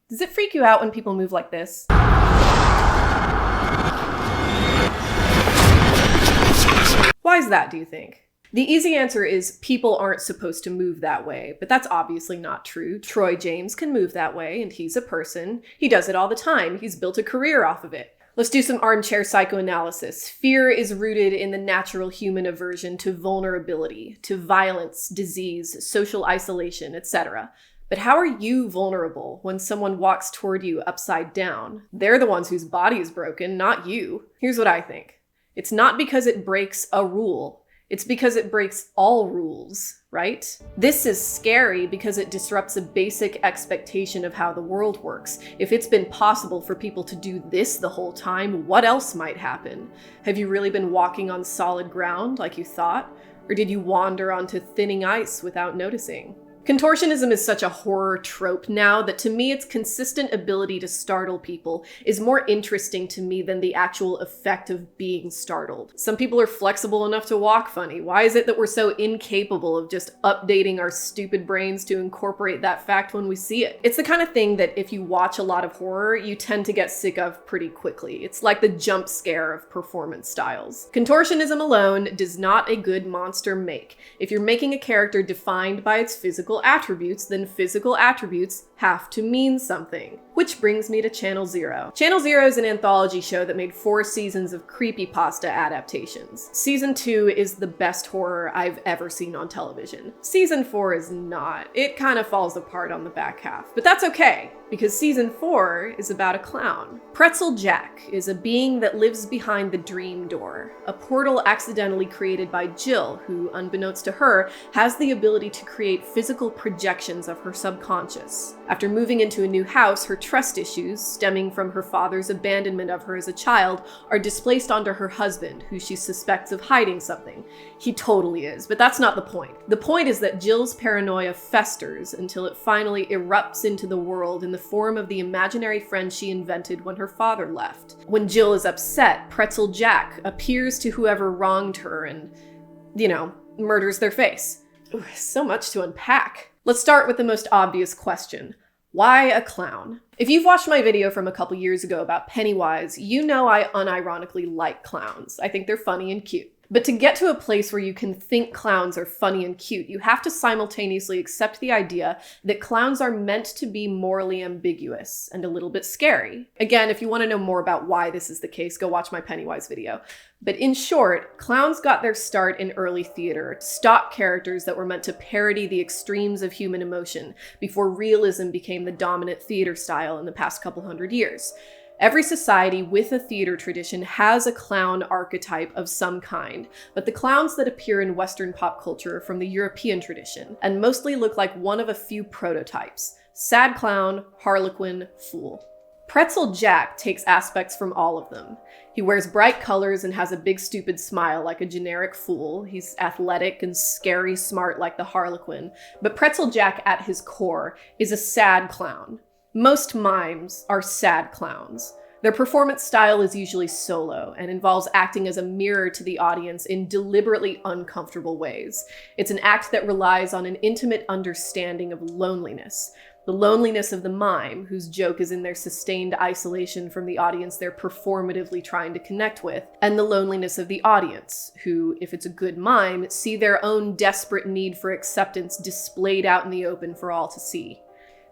Does it freak you out when people move like this? Why is that, do you think? The easy answer is people aren't supposed to move that way, but that's obviously not true. Troy James can move that way, and he's a person. He does it all the time. He's built a career off of it. Let's do some armchair psychoanalysis. Fear is rooted in the natural human aversion to vulnerability, to violence, disease, social isolation, etc. But how are you vulnerable when someone walks toward you upside down? They're the ones whose body is broken, not you. Here's what I think. It's not because it breaks a rule. It's because it breaks all rules, right? This is scary because it disrupts a basic expectation of how the world works. If it's been possible for people to do this the whole time, what else might happen? Have you really been walking on solid ground like you thought? Or did you wander onto thinning ice without noticing? Contortionism is such a horror trope now that to me its consistent ability to startle people is more interesting to me than the actual effect of being startled. Some people are flexible enough to walk funny. Why is it that we're so incapable of just updating our stupid brains to incorporate that fact when we see it? It's the kind of thing that if you watch a lot of horror, you tend to get sick of pretty quickly. It's like the jump scare of performance styles. Contortionism alone does not a good monster make. If you're making a character defined by its physical attributes, then physical attributes have to mean something. Which brings me to Channel Zero. Channel Zero is an anthology show that made 4 seasons of creepypasta adaptations. Season 2 is the best horror I've ever seen on television. Season 4 is not. It kind of falls apart on the back half. But that's okay, because Season 4 is about a clown. Pretzel Jack is a being that lives behind the dream door, a portal accidentally created by Jill, who, unbeknownst to her, has the ability to create physical projections of her subconscious. After moving into a new house, her trust issues, stemming from her father's abandonment of her as a child, are displaced onto her husband, who she suspects of hiding something. He totally is, but that's not the point. The point is that Jill's paranoia festers until it finally erupts into the world in the form of the imaginary friend she invented when her father left. When Jill is upset, Pretzel Jack appears to whoever wronged her and, murders their face. Ooh, so much to unpack. Let's start with the most obvious question. Why a clown? If you've watched my video from a couple years ago about Pennywise, you know I unironically like clowns. I think they're funny and cute. But to get to a place where you can think clowns are funny and cute, you have to simultaneously accept the idea that clowns are meant to be morally ambiguous and a little bit scary. Again, if you want to know more about why this is the case, go watch my Pennywise video. But in short, clowns got their start in early theater, stock characters that were meant to parody the extremes of human emotion before realism became the dominant theater style in the past couple hundred years. Every society with a theater tradition has a clown archetype of some kind, but the clowns that appear in Western pop culture are from the European tradition, and mostly look like one of a few prototypes: sad clown, harlequin, fool. Pretzel Jack takes aspects from all of them. He wears bright colors and has a big stupid smile like a generic fool. He's athletic and scary smart like the harlequin, but Pretzel Jack at his core is a sad clown. Most mimes are sad clowns. Their performance style is usually solo and involves acting as a mirror to the audience in deliberately uncomfortable ways. It's an act that relies on an intimate understanding of loneliness. The loneliness of the mime, whose joke is in their sustained isolation from the audience they're performatively trying to connect with, and the loneliness of the audience, who, if it's a good mime, see their own desperate need for acceptance displayed out in the open for all to see.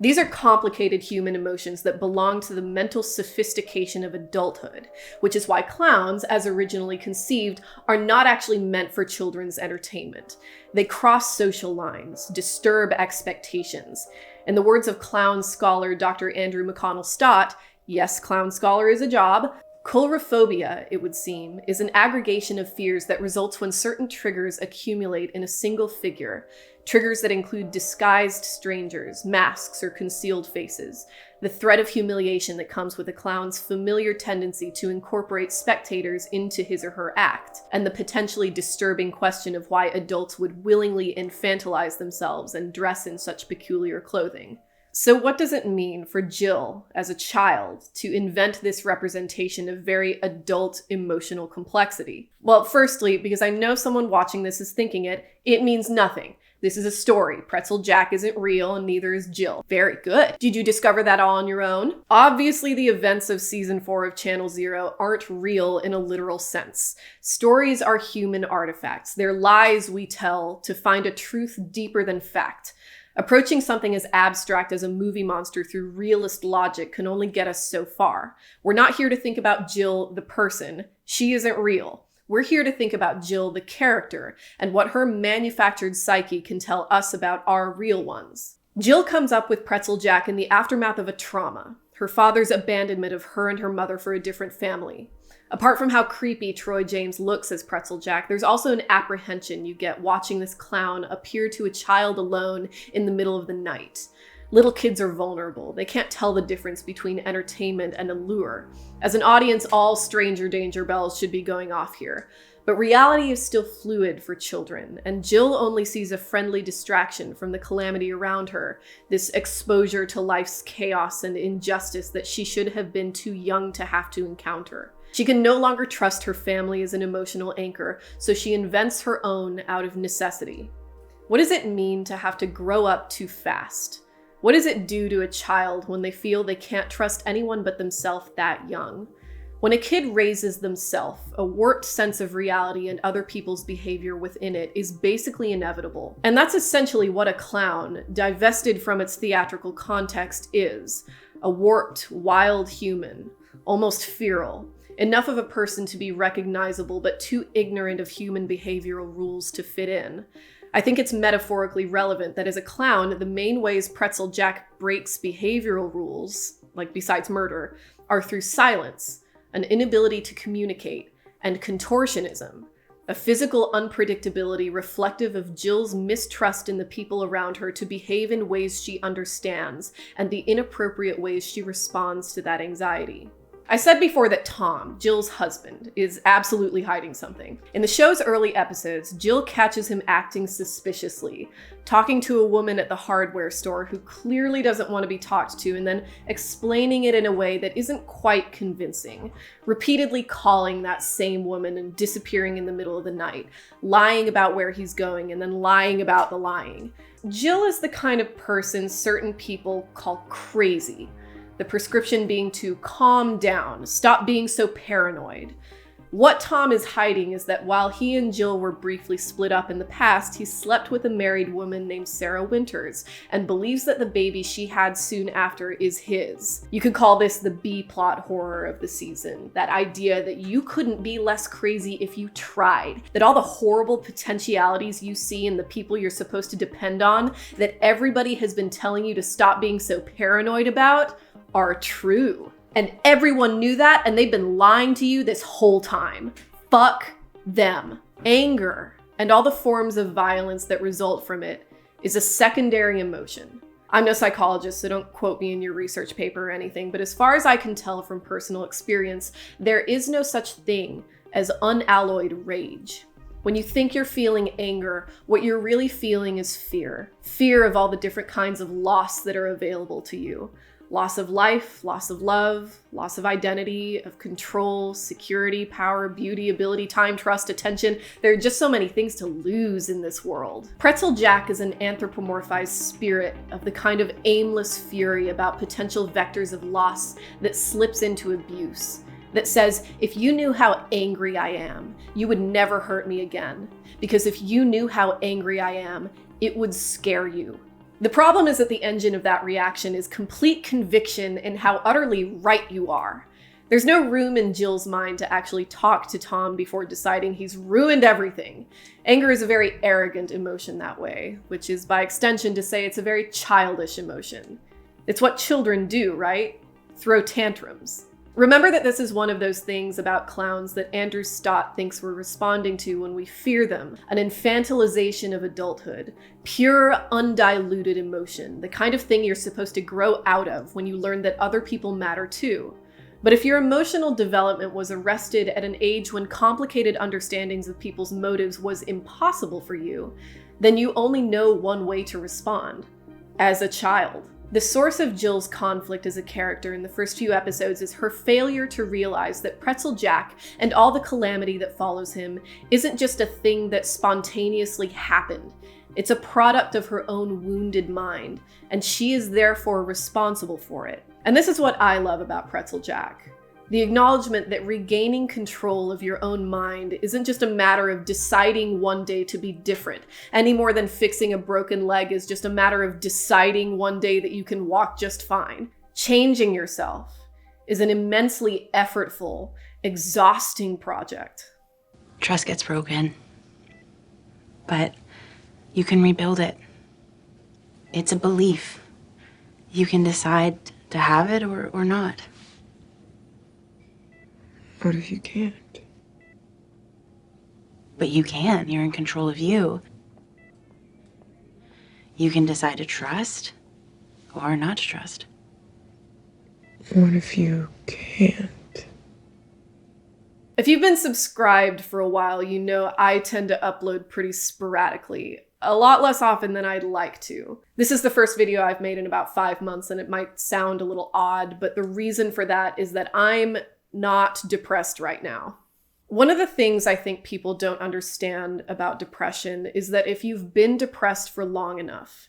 These are complicated human emotions that belong to the mental sophistication of adulthood, which is why clowns, as originally conceived, are not actually meant for children's entertainment. They cross social lines, disturb expectations. In the words of clown scholar Dr. Andrew McConnell Stott, yes, clown scholar is a job, coulrophobia, it would seem, is an aggregation of fears that results when certain triggers accumulate in a single figure. Triggers that include disguised strangers, masks, or concealed faces. The threat of humiliation that comes with a clown's familiar tendency to incorporate spectators into his or her act, and the potentially disturbing question of why adults would willingly infantilize themselves and dress in such peculiar clothing. So what does it mean for Jill, as a child, to invent this representation of very adult emotional complexity? Well, firstly, because I know someone watching this is thinking it means nothing. This is a story. Pretzel Jack isn't real, and neither is Jill. Very good. Did you discover that all on your own? Obviously, the events of season 4 of Channel Zero aren't real in a literal sense. Stories are human artifacts. They're lies we tell to find a truth deeper than fact. Approaching something as abstract as a movie monster through realist logic can only get us so far. We're not here to think about Jill, the person. She isn't real. We're here to think about Jill, the character, and what her manufactured psyche can tell us about our real ones. Jill comes up with Pretzel Jack in the aftermath of a trauma, her father's abandonment of her and her mother for a different family. Apart from how creepy Troy James looks as Pretzel Jack, there's also an apprehension you get watching this clown appear to a child alone in the middle of the night. Little kids are vulnerable. They can't tell the difference between entertainment and allure. As an audience, all stranger danger bells should be going off here. But reality is still fluid for children, and Jill only sees a friendly distraction from the calamity around her, this exposure to life's chaos and injustice that she should have been too young to have to encounter. She can no longer trust her family as an emotional anchor, so she invents her own out of necessity. What does it mean to have to grow up too fast? What does it do to a child when they feel they can't trust anyone but themselves that young? When a kid raises themselves, a warped sense of reality and other people's behavior within it is basically inevitable. And that's essentially what a clown, divested from its theatrical context, is. A warped, wild human, almost feral. Enough of a person to be recognizable, but too ignorant of human behavioral rules to fit in. I think it's metaphorically relevant that as a clown, the main ways Pretzel Jack breaks behavioral rules, like besides murder, are through silence, an inability to communicate, and contortionism, a physical unpredictability reflective of Jill's mistrust in the people around her to behave in ways she understands, and the inappropriate ways she responds to that anxiety. I said before that Tom, Jill's husband, is absolutely hiding something. In the show's early episodes, Jill catches him acting suspiciously, talking to a woman at the hardware store who clearly doesn't want to be talked to, and then explaining it in a way that isn't quite convincing, repeatedly calling that same woman and disappearing in the middle of the night, lying about where he's going, and then lying about the lying. Jill is the kind of person certain people call crazy. The prescription being to calm down, stop being so paranoid. What Tom is hiding is that while he and Jill were briefly split up in the past, he slept with a married woman named Sarah Winters and believes that the baby she had soon after is his. You could call this the B-plot horror of the season. That idea that you couldn't be less crazy if you tried. That all the horrible potentialities you see in the people you're supposed to depend on, that everybody has been telling you to stop being so paranoid about, are true. And everyone knew that, and they've been lying to you this whole time. Fuck them. Anger, and all the forms of violence that result from it, is a secondary emotion. I'm no psychologist, so don't quote me in your research paper or anything, but as far as I can tell from personal experience, there is no such thing as unalloyed rage. When you think you're feeling anger, what you're really feeling is fear. Fear of all the different kinds of loss that are available to you. Loss of life, loss of love, loss of identity, of control, security, power, beauty, ability, time, trust, attention. There are just so many things to lose in this world. Pretzel Jack is an anthropomorphized spirit of the kind of aimless fury about potential vectors of loss that slips into abuse. That says, if you knew how angry I am, you would never hurt me again. Because if you knew how angry I am, it would scare you. The problem is that the engine of that reaction is complete conviction in how utterly right you are. There's no room in Jill's mind to actually talk to Tom before deciding he's ruined everything. Anger is a very arrogant emotion that way, which is by extension to say it's a very childish emotion. It's what children do, right? Throw tantrums. Remember that this is one of those things about clowns that Andrew Stott thinks we're responding to when we fear them, an infantilization of adulthood, pure, undiluted emotion, the kind of thing you're supposed to grow out of when you learn that other people matter too. But if your emotional development was arrested at an age when complicated understandings of people's motives was impossible for you, then you only know one way to respond: as a child. The source of Jill's conflict as a character in the first few episodes is her failure to realize that Pretzel Jack and all the calamity that follows him isn't just a thing that spontaneously happened. It's a product of her own wounded mind, and she is therefore responsible for it. And this is what I love about Pretzel Jack. The acknowledgement that regaining control of your own mind isn't just a matter of deciding one day to be different, any more than fixing a broken leg is just a matter of deciding one day that you can walk just fine. Changing yourself is an immensely effortful, exhausting project. Trust gets broken, but you can rebuild it. It's a belief. You can decide to have it or not. What if you can't? But you can. You're in control of you. You can decide to trust or not to trust. What if you can't? If you've been subscribed for a while, you know I tend to upload pretty sporadically. A lot less often than I'd like to. This is the first video I've made in about 5 months, and it might sound a little odd, but the reason for that is that I'm not depressed right now. One of the things I think people don't understand about depression is that if you've been depressed for long enough,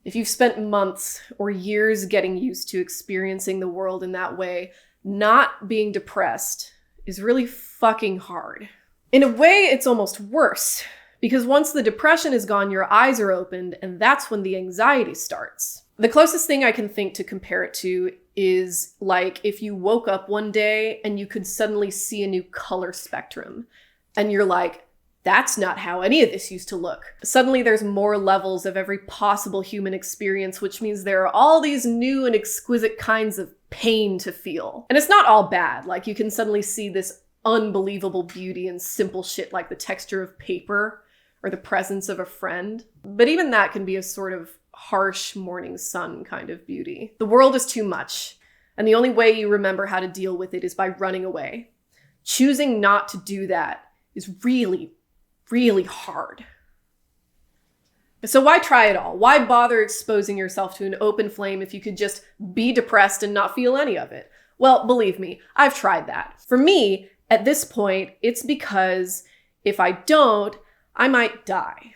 if you've spent months or years getting used to experiencing the world in that way, not being depressed is really fucking hard. In a way, it's almost worse, because once the depression is gone, your eyes are opened, and that's when the anxiety starts. The closest thing I can think to compare it to is like if you woke up one day and you could suddenly see a new color spectrum, and you're like, that's not how any of this used to look. Suddenly there's more levels of every possible human experience, which means there are all these new and exquisite kinds of pain to feel. And it's not all bad. Like you can suddenly see this unbelievable beauty in simple shit like the texture of paper or the presence of a friend. But even that can be a sort of harsh morning sun kind of beauty. The world is too much, and the only way you remember how to deal with it is by running away. Choosing not to do that is really, really hard. So why try it all? Why bother exposing yourself to an open flame if you could just be depressed and not feel any of it? Well, believe me, I've tried that. For me, at this point, it's because if I don't, I might die.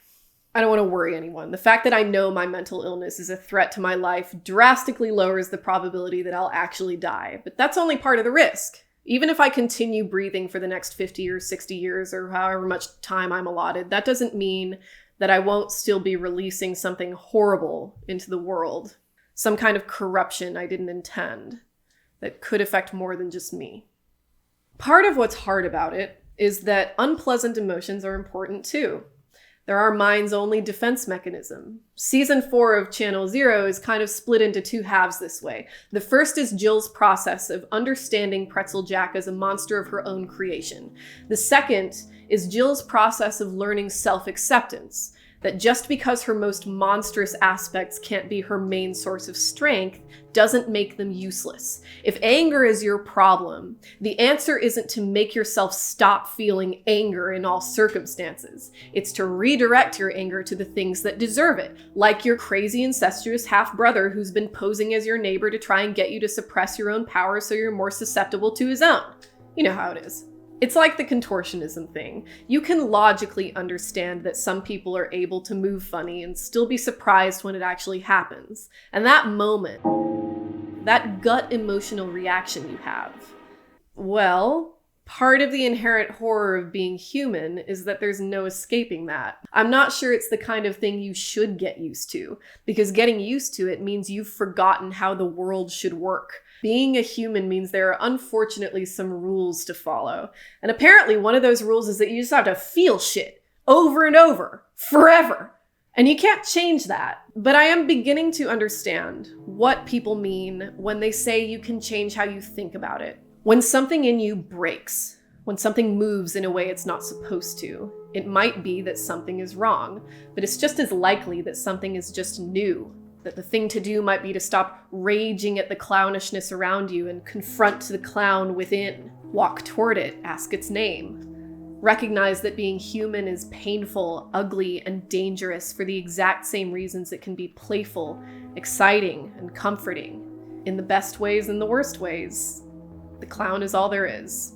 I don't want to worry anyone. The fact that I know my mental illness is a threat to my life drastically lowers the probability that I'll actually die, but that's only part of the risk. Even if I continue breathing for the next 50 or 60 years or however much time I'm allotted, that doesn't mean that I won't still be releasing something horrible into the world. Some kind of corruption I didn't intend that could affect more than just me. Part of what's hard about it is that unpleasant emotions are important too. They're our mind's only defense mechanism. Season 4 of Channel Zero is kind of split into two halves this way. The first is Jill's process of understanding Pretzel Jack as a monster of her own creation. The second is Jill's process of learning self-acceptance, that just because her most monstrous aspects can't be her main source of strength doesn't make them useless. If anger is your problem, the answer isn't to make yourself stop feeling anger in all circumstances. It's to redirect your anger to the things that deserve it, like your crazy incestuous half-brother who's been posing as your neighbor to try and get you to suppress your own power so you're more susceptible to his own. You know how it is. It's like the contortionism thing. You can logically understand that some people are able to move funny and still be surprised when it actually happens. And that moment, that gut emotional reaction you have, well, part of the inherent horror of being human is that there's no escaping that. I'm not sure it's the kind of thing you should get used to, because getting used to it means you've forgotten how the world should work. Being a human means there are unfortunately some rules to follow. And apparently one of those rules is that you just have to feel shit over and over, forever. And you can't change that. But I am beginning to understand what people mean when they say you can change how you think about it. When something in you breaks, when something moves in a way it's not supposed to, it might be that something is wrong, but it's just as likely that something is just new. That the thing to do might be to stop raging at the clownishness around you and confront the clown within. Walk toward it, ask its name. Recognize that being human is painful, ugly, and dangerous for the exact same reasons it can be playful, exciting, and comforting. In the best ways and the worst ways, the clown is all there is.